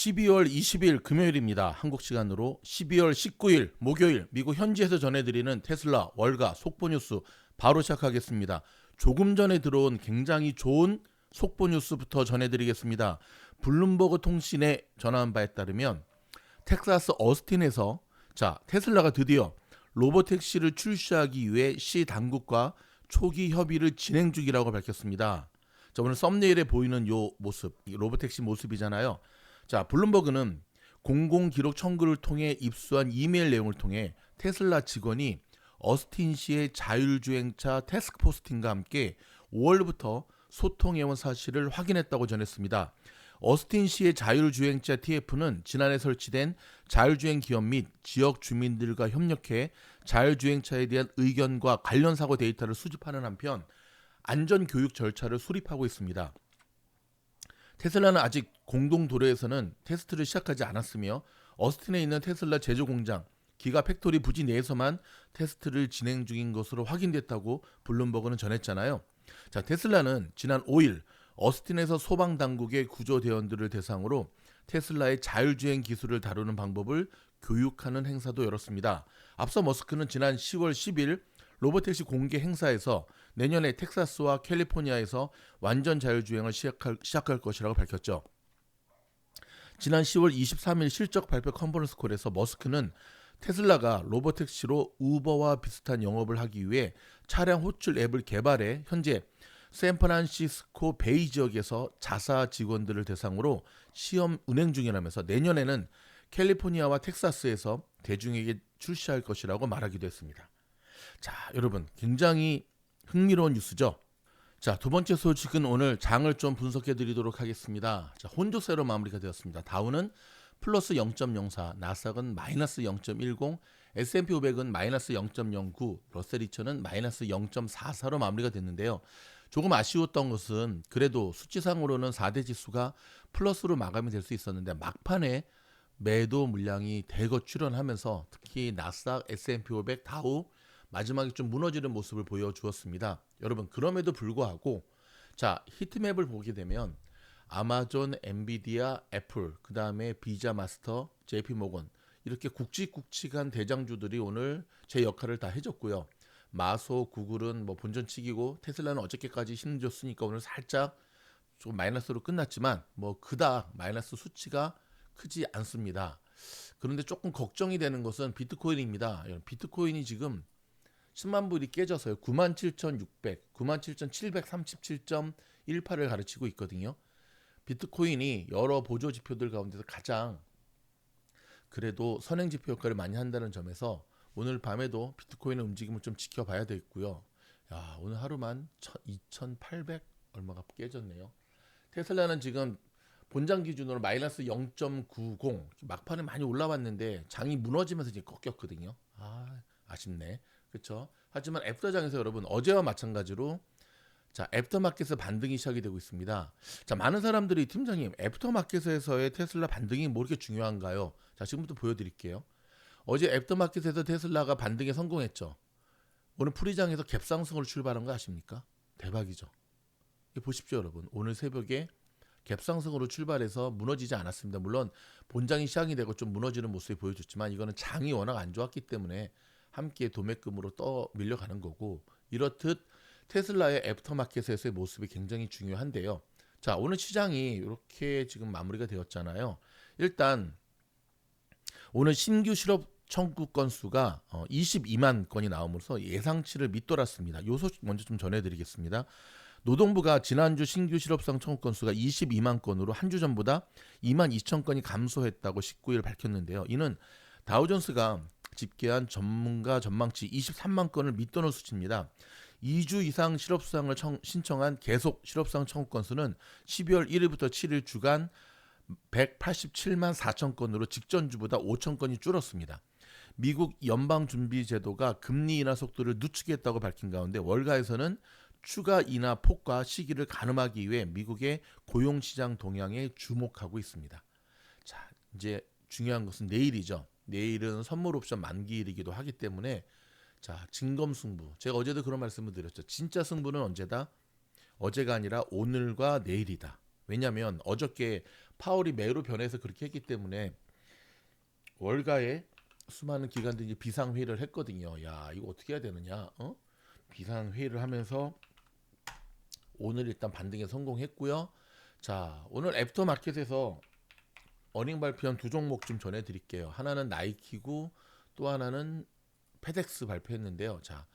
12월 20일 금요일입니다. 한국 시간으로 12월 19일 목요일 미국 현지에서 전해드리는 테슬라 월가 속보 뉴스 바로 시작하겠습니다. 조금 전에 들어온 굉장히 좋은 속보 뉴스부터 전해드리겠습니다. 블룸버그 통신에 전한 바에 따르면 텍사스 어스틴에서 테슬라가 드디어 로보택시를 출시하기 위해 시 당국과 초기 협의를 진행 중이라고 밝혔습니다. 오늘 썸네일에 보이는 요 모습, 로보택시 모습이잖아요. 블룸버그는 공공 기록 청구를 통해 입수한 이메일 내용을 통해 테슬라 직원이 어스틴시의 자율주행차 태스크포스팀과 함께 5월부터 소통해온 사실을 확인했다고 전했습니다. 어스틴시의 자율주행차 TF는 지난해 설치된 자율주행 기업 및 지역 주민들과 협력해 자율주행차에 대한 의견과 관련 사고 데이터를 수집하는 한편 안전교육 절차를 수립하고 있습니다. 테슬라는 아직 공동 도로에서는 테스트를 시작하지 않았으며 어스틴에 있는 테슬라 제조 공장 기가팩토리 부지 내에서만 테스트를 진행 중인 것으로 확인됐다고 블룸버그는 전했잖아요. 테슬라는 지난 5일 어스틴에서 소방당국의 구조대원들을 대상으로 테슬라의 자율주행 기술을 다루는 방법을 교육하는 행사도 열었습니다. 앞서 머스크는 지난 10월 10일 로보택시 공개 행사에서 내년에 텍사스와 캘리포니아에서 완전 자율주행을 시작할 것이라고 밝혔죠. 지난 10월 23일 실적 발표 컨퍼런스 콜에서 머스크는 테슬라가 로보택시로 우버와 비슷한 영업을 하기 위해 차량 호출 앱을 개발해 현재 샌프란시스코 베이 지역에서 자사 직원들을 대상으로 시험 운행 중이라면서 내년에는 캘리포니아와 텍사스에서 대중에게 출시할 것이라고 말하기도 했습니다. 여러분 굉장히 흥미로운 뉴스죠. 두 번째 소식은 오늘 장을 좀 분석해 드리도록 하겠습니다. 혼조세로 마무리가 되었습니다. 다우는 플러스 0.04, 나스닥은 마이너스 0.10, S&P 500은 마이너스 0.09, 러셀 2000은 마이너스 0.44로 마무리가 됐는데요. 조금 아쉬웠던 것은 그래도 수치상으로는 4대 지수가 플러스로 마감이 될 수 있었는데 막판에 매도 물량이 대거 출현하면서 특히 나스닥, S&P 500, 다우 마지막에 좀 무너지는 모습을 보여주었습니다. 여러분 그럼에도 불구하고 히트맵을 보게 되면 아마존, 엔비디아, 애플, 그 다음에 비자 마스터, JP모건 이렇게 굵직굵직한 대장주들이 오늘 제 역할을 다 해줬고요. 마소, 구글은 본전치기고 테슬라는 어저께까지 힘줬으니까 오늘 살짝 좀 마이너스로 끝났지만 그닥 마이너스 수치가 크지 않습니다. 그런데 조금 걱정이 되는 것은 비트코인입니다. 비트코인이 지금 10만 불이 깨져서요. 97,600, 97,737.18을 가르치고 있거든요. 비트코인이 여러 보조 지표들 가운데서 가장 그래도 선행 지표 역할을 많이 한다는 점에서 오늘 밤에도 비트코인의 움직임을 좀 지켜봐야 되겠고요. 오늘 하루만 2,800 얼마가 깨졌네요. 테슬라는 지금 본장 기준으로 마이너스 0.90 막판에 많이 올라왔는데 장이 무너지면서 이제 꺾였거든요. 아쉽네. 그렇죠? 하지만 애프터장에서 여러분 어제와 마찬가지로 애프터마켓에서 반등이 시작이 되고 있습니다. 많은 사람들이 팀장님 애프터마켓에서의 테슬라 반등이 뭐 이렇게 중요한가요? 지금부터 보여드릴게요. 어제 애프터마켓에서 테슬라가 반등에 성공했죠. 오늘 프리장에서 갭상승으로 출발한 거 아십니까? 대박이죠. 보십시오 여러분. 오늘 새벽에 갭상승으로 출발해서 무너지지 않았습니다. 물론 본장이 시작이 되고 좀 무너지는 모습을 보여줬지만 이거는 장이 워낙 안 좋았기 때문에 함께 도매금으로 밀려가는 거고, 이렇듯 테슬라의 애프터마켓에서의 모습이 굉장히 중요한데요. 오늘 시장이 이렇게 지금 마무리가 되었잖아요. 일단 오늘 신규 실업 청구 건수가 22만 건이 나옴으로써 예상치를 밑돌았습니다. 이 소식 먼저 좀 전해드리겠습니다. 노동부가 지난주 신규 실업상 청구 건수가 22만 건으로 한 주 전보다 2만 2천 건이 감소했다고 19일 밝혔는데요. 이는 다우존스가 집계한 전문가 전망치 23만 건을 밑도는 수치입니다. 2주 이상 실업수당을 신청한 계속 실업수당 청구 건수는 12월 1일부터 7일 주간 187만 4천 건으로 직전 주보다 5천 건이 줄었습니다. 미국 연방준비제도가 금리 인하 속도를 늦추겠다고 밝힌 가운데 월가에서는 추가 인하 폭과 시기를 가늠하기 위해 미국의 고용시장 동향에 주목하고 있습니다. 이제 중요한 것은 내일이죠. 내일은 선물 옵션 만기일이기도 하기 때문에 진검승부. 제가 어제도 그런 말씀을 드렸죠. 진짜 승부는 언제다? 어제가 아니라 오늘과 내일이다. 왜냐하면 어저께 파월이 매로 변해서 그렇게 했기 때문에 월가에 수많은 기관들이 이제 비상회의를 했거든요. 야, 이거 어떻게 해야 되느냐? 비상회의를 하면서 오늘 일단 반등에 성공했고요. 자, 오늘 애프터마켓에서 어닝 발표한 두 종목 좀 전해드릴게요. 하나는 나이키고 또 하나는 페덱스 발표했는데요. 자,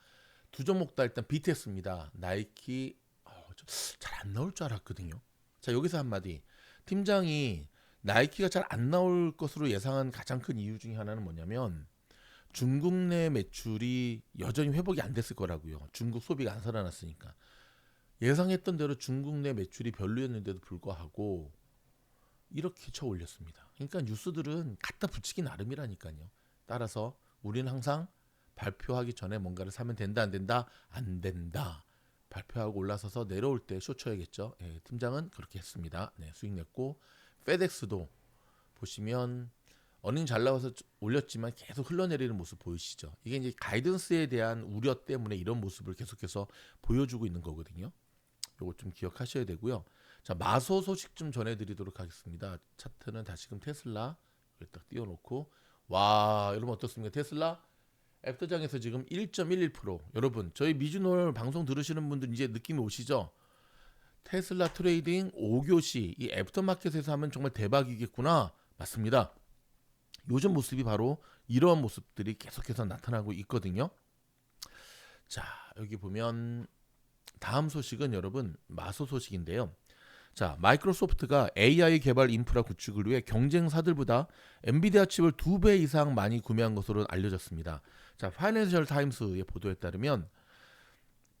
두 종목 다 일단 BTS입니다. 나이키 잘 안 나올 줄 알았거든요. 자, 여기서 한마디. 팀장이 나이키가 잘 안 나올 것으로 예상한 가장 큰 이유 중에 하나는 뭐냐면 중국 내 매출이 여전히 회복이 안 됐을 거라고요. 중국 소비가 안 살아났으니까. 예상했던 대로 중국 내 매출이 별로였는데도 불구하고 이렇게 쳐 올렸습니다. 그러니까 뉴스들은 갖다 붙이기 나름이라니까요. 따라서 우리는 항상 발표하기 전에 뭔가를 사면 된다 안 된다 안 된다. 발표하고 올라서서 내려올 때 쇼 쳐야겠죠. 예, 팀장은 그렇게 했습니다. 네, 수익 냈고 페덱스도 보시면 어닝 잘 나와서 올렸지만 계속 흘러내리는 모습 보이시죠. 이게 이제 가이던스에 대한 우려 때문에 이런 모습을 계속해서 보여주고 있는 거거든요. 요거 좀 기억하셔야 되고요. 자, 마소 소식 좀 전해드리도록 하겠습니다. 차트는 다시금 테슬라 딱 띄워놓고 와, 여러분 어떻습니까? 테슬라 애프터장에서 지금 1.11%. 여러분 저희 미주노을 방송 들으시는 분들 이제 느낌이 오시죠? 테슬라 트레이딩 5교시 이 애프터마켓에서 하면 정말 대박이겠구나. 맞습니다. 요즘 모습이 바로 이러한 모습들이 계속해서 나타나고 있거든요. 자, 여기 보면 다음 소식은 여러분 마소 소식인데요. 자, 마이크로소프트가 AI 개발 인프라 구축을 위해 경쟁사들보다 엔비디아 칩을 2배 이상 많이 구매한 것으로 알려졌습니다. 자, 파이낸셜 타임스의 보도에 따르면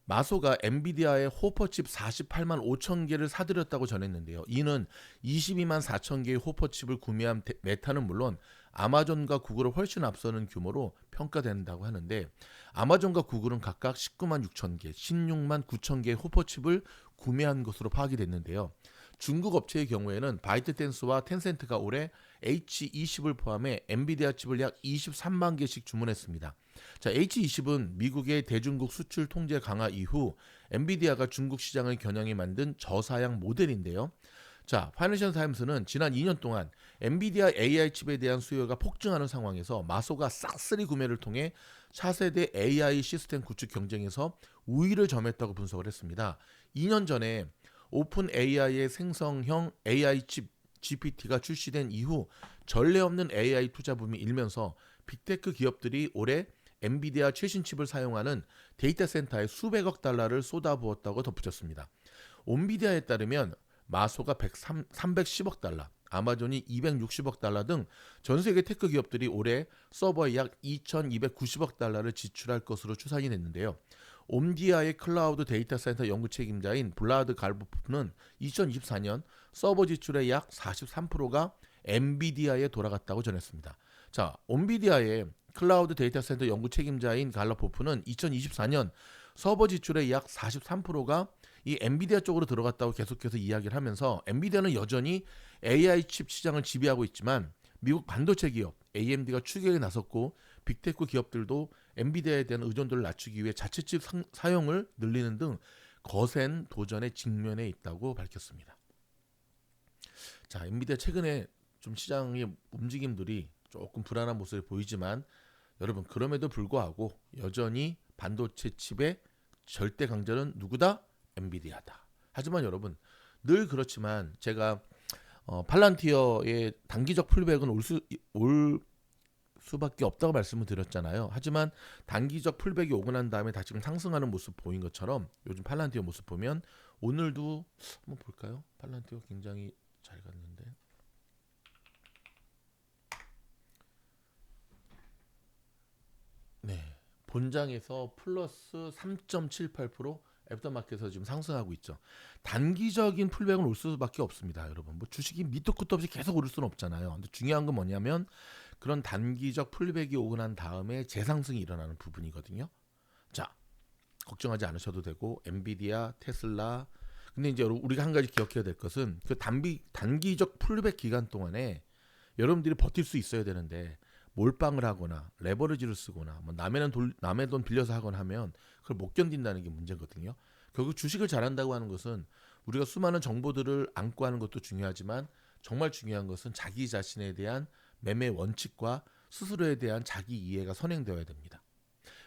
마소가 엔비디아의 호퍼칩 48만 5천 개를 사들였다고 전했는데요. 이는 22만 4천 개의 호퍼칩을 구매한 메타는 물론 아마존과 구글을 훨씬 앞서는 규모로 평가된다고 하는데 아마존과 구글은 각각 19만 6천 개, 16만 9천 개의 호퍼칩을 구매한 것으로 파악이 됐는데요. 중국 업체의 경우에는 바이트댄스와 텐센트가 올해 H20을 포함해 엔비디아 칩을 약 23만 개씩 주문했습니다. 자, H20은 미국의 대중국 수출 통제 강화 이후 엔비디아가 중국 시장을 겨냥해 만든 저사양 모델인데요. 자, 파이낸셜 타임스는 지난 2년 동안 엔비디아 AI 칩에 대한 수요가 폭증하는 상황에서 마소가 싹쓸이 구매를 통해 차세대 AI 시스템 구축 경쟁에서 우위를 점했다고 분석을 했습니다. 2년 전에 오픈 AI의 생성형 AI 칩 GPT가 출시된 이후 전례 없는 AI 투자 붐이 일면서 빅테크 기업들이 올해 엔비디아 최신 칩을 사용하는 데이터 센터에 수백억 달러를 쏟아부었다고 덧붙였습니다. 온비디아에 따르면 마소가 310억 달러, 아마존이 260억 달러 등 전 세계 테크 기업들이 올해 서버에 약 2,290억 달러를 지출할 것으로 추산이 됐는데요. 옴디아의 클라우드 데이터 센터 연구 책임자인 블라드 갈보프는 2024년 서버 지출의 약 43%가 엔비디아에 돌아갔다고 전했습니다. 자, 옴비디아의 클라우드 데이터 센터 연구 책임자인 갈라포프는 2024년 서버 지출의 약 43%가 이 엔비디아 쪽으로 들어갔다고 계속해서 이야기를 하면서 엔비디아는 여전히 AI 칩 시장을 지배하고 있지만 미국 반도체 기업 AMD가 추격에 나섰고 빅테크 기업들도 엔비디아에 대한 의존도를 낮추기 위해 자체 칩 사용을 늘리는 등 거센 도전에 직면해 있다고 밝혔습니다. 자, 엔비디아 최근에 좀 시장의 움직임들이 조금 불안한 모습을 보이지만 여러분 그럼에도 불구하고 여전히 반도체 칩의 절대 강자는 누구다? 엔비디아다. 하지만 여러분 늘 그렇지만 제가 팔란티어의 단기적 풀백은 올 수밖에 없다고 말씀을 드렸잖아요. 하지만 단기적 풀백이 오고 난 다음에 다시금 상승하는 모습 보인 것처럼 요즘 팔란티어 모습 보면 오늘도 한번 볼까요? 팔란티어 굉장히 잘 갔는데 네, 본장에서 플러스 3.78% 애프터마켓에서 지금 상승하고 있죠. 단기적인 풀백은 올 수밖에 없습니다, 여러분. 뭐 주식이 밑도 끝도 없이 계속 오를 수는 없잖아요. 근데 중요한 건 뭐냐면 그런 단기적 풀백이 오고 난 다음에 재상승이 일어나는 부분이거든요. 자, 걱정하지 않으셔도 되고 엔비디아, 테슬라. 근데 이제 우리가 한 가지 기억해야 될 것은 그 단기적 풀백 기간 동안에 여러분들이 버틸 수 있어야 되는데 몰빵을 하거나 레버리지를 쓰거나 뭐 남의 돈 빌려서 하거나 하면 그걸 못 견딘다는 게 문제거든요. 결국 주식을 잘한다고 하는 것은 우리가 수많은 정보들을 안고 하는 것도 중요하지만 정말 중요한 것은 자기 자신에 대한 매매 원칙과 스스로에 대한 자기 이해가 선행되어야 됩니다.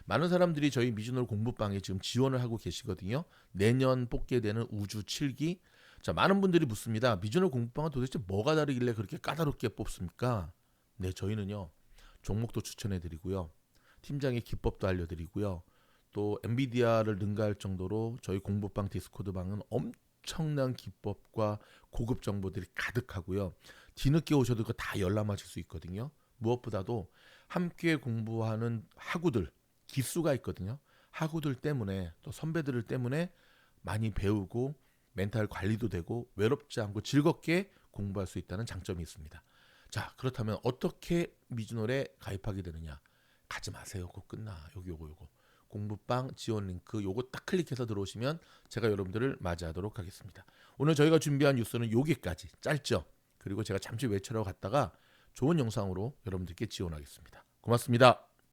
많은 사람들이 저희 미주노 공부방에 지금 지원을 하고 계시거든요. 내년 뽑게 되는 우주 7기. 자, 많은 분들이 묻습니다. 미주노 공부방은 도대체 뭐가 다르길래 그렇게 까다롭게 뽑습니까? 네, 저희는요. 종목도 추천해 드리고요. 팀장의 기법도 알려 드리고요. 또 엔비디아를 능가할 정도로 저희 공부방 디스코드방은 엄청난 기법과 고급 정보들이 가득하고요. 뒤늦게 오셔도 그거 다 열람하실 수 있거든요. 무엇보다도 함께 공부하는 학우들, 기수가 있거든요. 학우들 때문에 또 선배들 때문에 많이 배우고 멘탈 관리도 되고 외롭지 않고 즐겁게 공부할 수 있다는 장점이 있습니다. 자, 그렇다면 어떻게 미주노래 가입하게 되느냐? 가지 마세요. 그거 끝나. 요거. 공부방 지원 링크 요거 딱 클릭해서 들어오시면 제가 여러분들을 맞이하도록 하겠습니다. 오늘 저희가 준비한 뉴스는 여기까지. 짧죠? 그리고 제가 잠시 외출하고 갔다가 좋은 영상으로 여러분들께 지원하겠습니다. 고맙습니다.